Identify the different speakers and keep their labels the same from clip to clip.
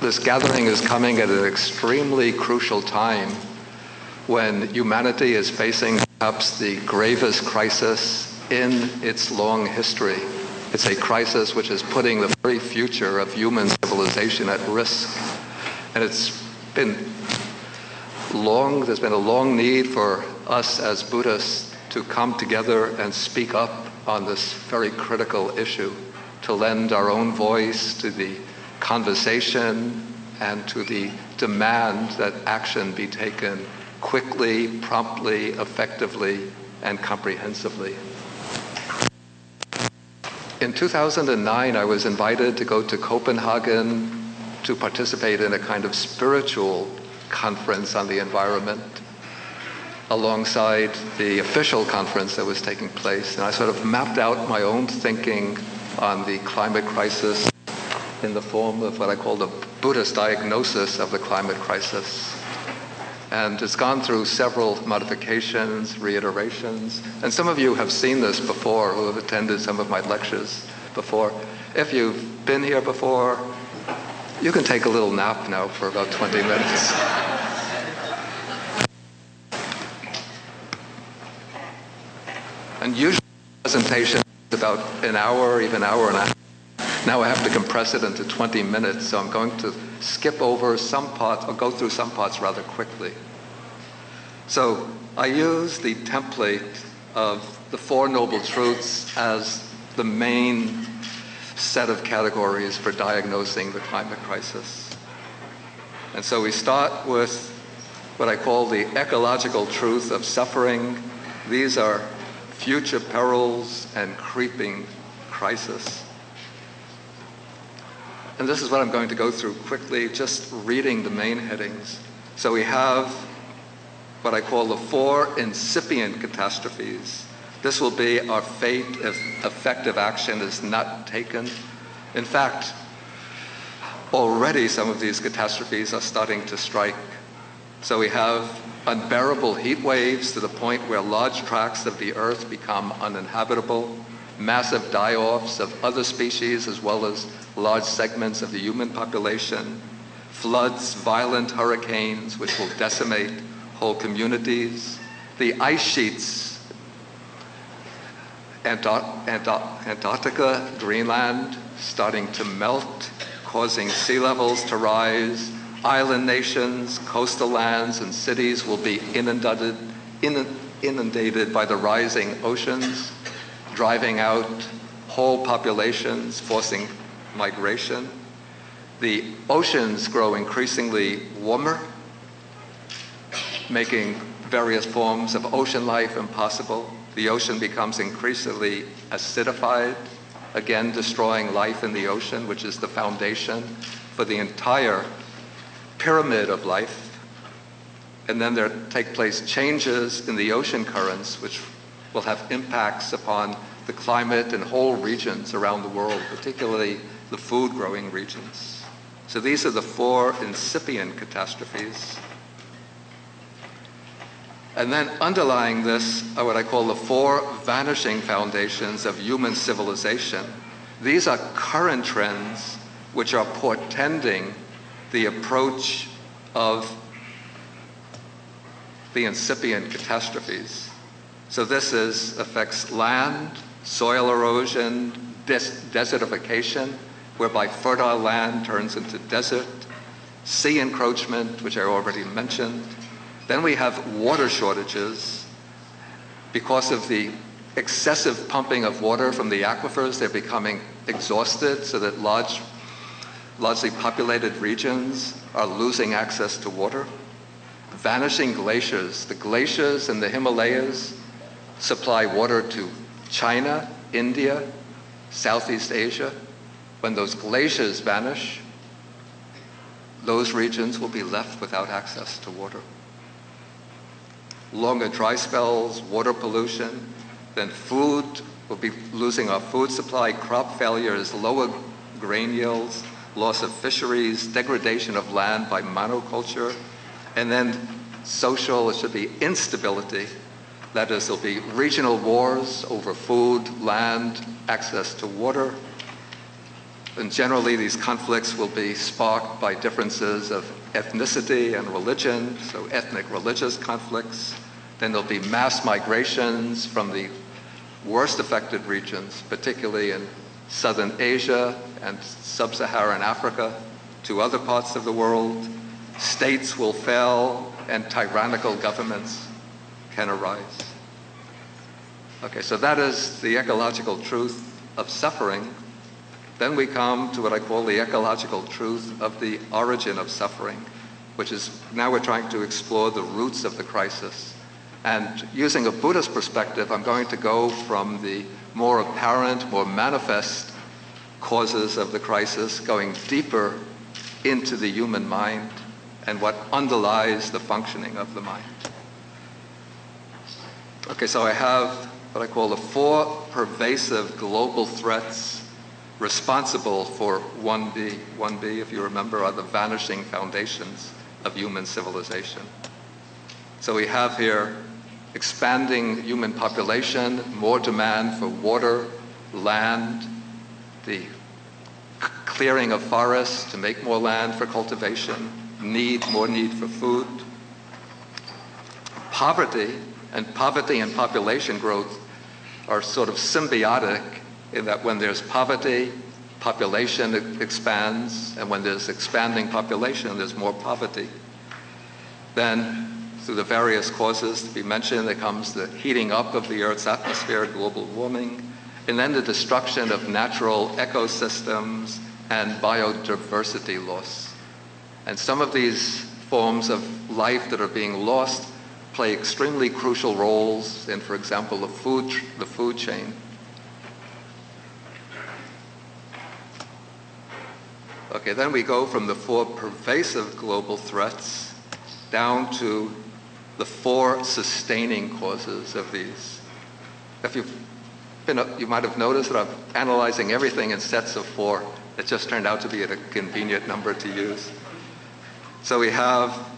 Speaker 1: this gathering is coming at an extremely crucial time when humanity is facing perhaps the gravest crisis in its long history. It's a crisis which is putting the very future of human civilization at risk. And it's been long, there's been a long need for us as Buddhists to come together and speak up on this very critical issue, to lend our own voice to the conversation and to the demand that action be taken quickly, promptly, effectively, and comprehensively. In 2009, I was invited to go to Copenhagen to participate in a kind of spiritual conference on the environment alongside the official conference that was taking place. And I sort of mapped out my own thinking on the climate crisis in the form of what I call the Buddhist diagnosis of the climate crisis. And it's gone through several modifications, reiterations, and some of you have seen this before, who have attended some of my lectures before. If you've been here before, you can take a little nap now for about 20 minutes. And usually the presentation is about an hour, even an hour and a half. Now I have to compress it into 20 minutes, so I'm going to skip over some parts, or go through some parts rather quickly. So I use the template of the Four Noble Truths as the main set of categories for diagnosing the climate crisis. And so we start with what I call the ecological truth of suffering. These are future perils and creeping crisis. And this is what I'm going to go through quickly, just reading the main headings. So we have what I call the four incipient catastrophes. This will be our fate if effective action is not taken. In fact, already some of these catastrophes are starting to strike. So we have unbearable heat waves to the point where large tracts of the earth become uninhabitable, massive die-offs of other species as well as large segments of the human population, floods, violent hurricanes which will decimate whole communities, the ice sheets, Antarctica, Greenland, starting to melt, causing sea levels to rise, island nations, coastal lands, and cities will be inundated by the rising oceans, driving out whole populations, forcing migration. The oceans grow increasingly warmer, making various forms of ocean life impossible. The ocean becomes increasingly acidified, again destroying life in the ocean, which is the foundation for the entire pyramid of life. And then there take place changes in the ocean currents, which will have impacts upon the climate in whole regions around the world, particularly the food-growing regions. So these are the four incipient catastrophes. And then underlying this are what I call the four vanishing foundations of human civilization. These are current trends which are portending the approach of the incipient catastrophes. So this affects land, soil erosion, desertification, whereby fertile land turns into desert, sea encroachment, which I already mentioned. Then we have water shortages. Because of the excessive pumping of water from the aquifers, they're becoming exhausted, so that largely populated regions are losing access to water. Vanishing glaciers. The glaciers in the Himalayas supply water to China, India, Southeast Asia. When those glaciers vanish, those regions will be left without access to water. Longer dry spells, water pollution, then food, we'll be losing our food supply, crop failures, lower grain yields, loss of fisheries, degradation of land by monoculture, and then social, it should be instability. That is, there'll be regional wars over food, land, access to water. And generally, these conflicts will be sparked by differences of ethnicity and religion, so ethnic religious conflicts. Then there'll be mass migrations from the worst affected regions, particularly in Southern Asia and Sub-Saharan Africa, to other parts of the world. States will fail and tyrannical governments can arise. Okay, so that is the ecological truth of suffering. Then we come to what I call the ecological truth of the origin of suffering, which is now we're trying to explore the roots of the crisis. And using a Buddhist perspective, I'm going to go from the more apparent, more manifest causes of the crisis, going deeper into the human mind and what underlies the functioning of the mind. Okay, so I have what I call the 4 pervasive global threats responsible for 1B. 1B, if you remember, are the vanishing foundations of human civilization. So we have here expanding human population, more demand for water, land, the clearing of forests to make more land for cultivation, more need for food. Poverty and population growth are sort of symbiotic in that when there's poverty, population expands, and when there's expanding population, there's more poverty. Then, through the various causes to be mentioned, there comes the heating up of the Earth's atmosphere, global warming, and then the destruction of natural ecosystems and biodiversity loss. And some of these forms of life that are being lost play extremely crucial roles in, for example, the food chain. Okay, then we go from the 4 pervasive global threats down to the 4 sustaining causes of these. If you might have noticed that I'm analyzing everything in sets of 4. It just turned out to be a convenient number to use. So we have,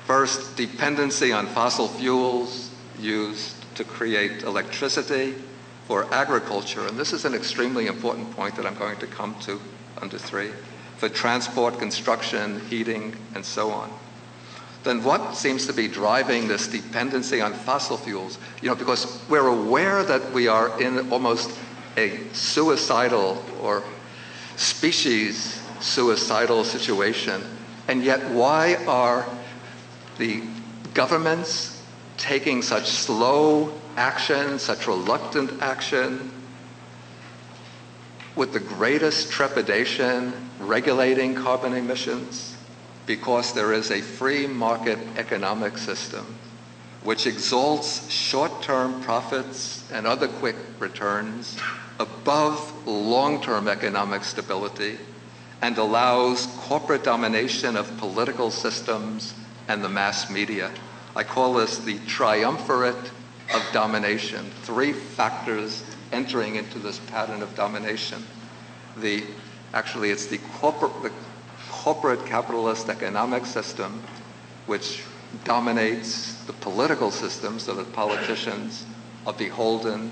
Speaker 1: first, dependency on fossil fuels used to create electricity for agriculture. And this is an extremely important point that I'm going to come to under 3. For transport, construction, heating, and so on. Then what seems to be driving this dependency on fossil fuels? Because we're aware that we are in almost a suicidal or species suicidal situation, and yet why are the governments taking such slow action, such reluctant action, with the greatest trepidation regulating carbon emissions? Because there is a free market economic system which exalts short-term profits and other quick returns above long-term economic stability and allows corporate domination of political systems and the mass media. I call this the triumvirate of domination. 3 factors entering into this pattern of domination. Actually, it's the corporate capitalist economic system which dominates the political system so that politicians are beholden,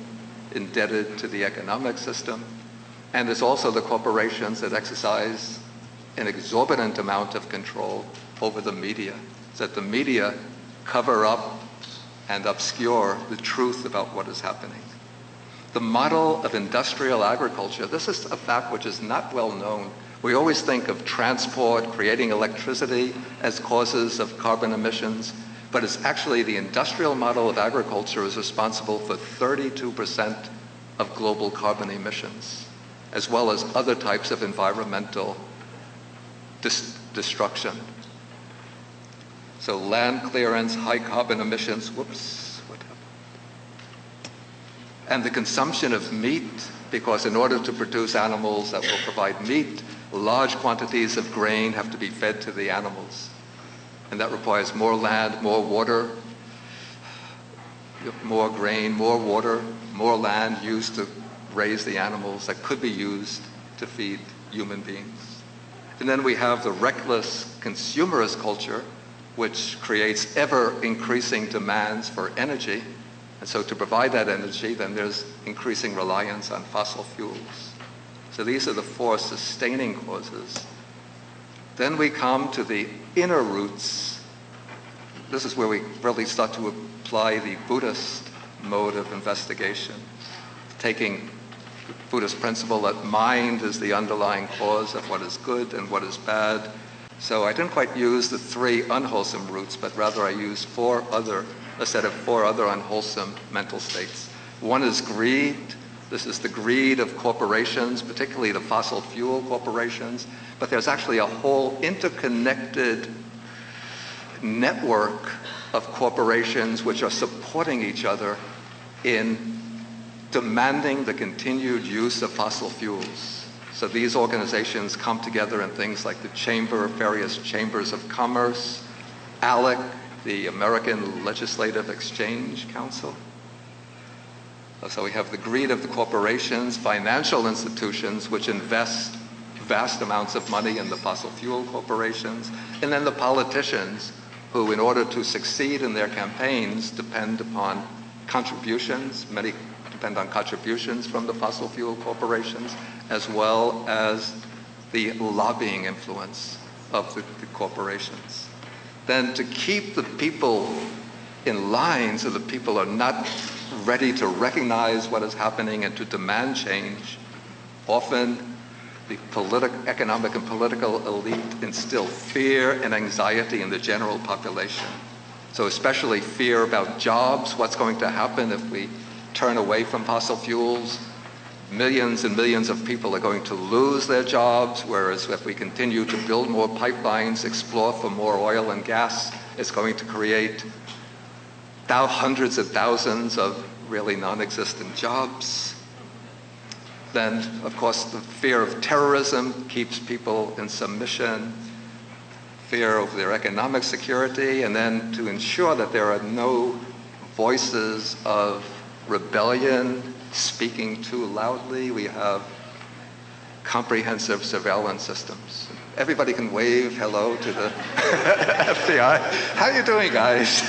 Speaker 1: indebted to the economic system. And there's also the corporations that exercise an exorbitant amount of control over the media, so that the media cover up and obscure the truth about what is happening. The model of industrial agriculture, this is a fact which is not well known. We always think of transport, creating electricity as causes of carbon emissions, but it's actually the industrial model of agriculture is responsible for 32% of global carbon emissions, as well as other types of environmental destruction. So land clearance, high carbon emissions, what happened? And the consumption of meat, because in order to produce animals that will provide meat, large quantities of grain have to be fed to the animals. And that requires more land, more water, more grain, more water, more land used to raise the animals that could be used to feed human beings. And then we have the reckless consumerist culture, which creates ever-increasing demands for energy. And so to provide that energy, then there's increasing reliance on fossil fuels. So these are the 4 sustaining causes. Then we come to the inner roots. This is where we really start to apply the Buddhist mode of investigation, taking the Buddhist principle that mind is the underlying cause of what is good and what is bad. So I didn't quite use the 3 unwholesome roots, but rather I used a set of 4 other unwholesome mental states. One is greed. This is the greed of corporations, particularly the fossil fuel corporations. But there's actually a whole interconnected network of corporations which are supporting each other in demanding the continued use of fossil fuels. So these organizations come together in things like the various chambers of commerce, ALEC, the American Legislative Exchange Council. So we have the greed of the corporations, financial institutions which invest vast amounts of money in the fossil fuel corporations, and then the politicians who, in order to succeed in their campaigns, depend upon contributions. Many depend on contributions from the fossil fuel corporations, as well as the lobbying influence of the corporations. Then to keep the people in line so that people are not ready to recognize what is happening and to demand change, often the economic and political elite instill fear and anxiety in the general population. So especially fear about jobs, what's going to happen if we turn away from fossil fuels. Millions and millions of people are going to lose their jobs, whereas if we continue to build more pipelines, explore for more oil and gas, it's going to create hundreds of thousands of really non-existent jobs. Then, of course, the fear of terrorism keeps people in submission, fear of their economic security, and then to ensure that there are no voices of rebellion speaking too loudly, we have comprehensive surveillance systems. Everybody can wave hello to the FBI. How are you doing, guys?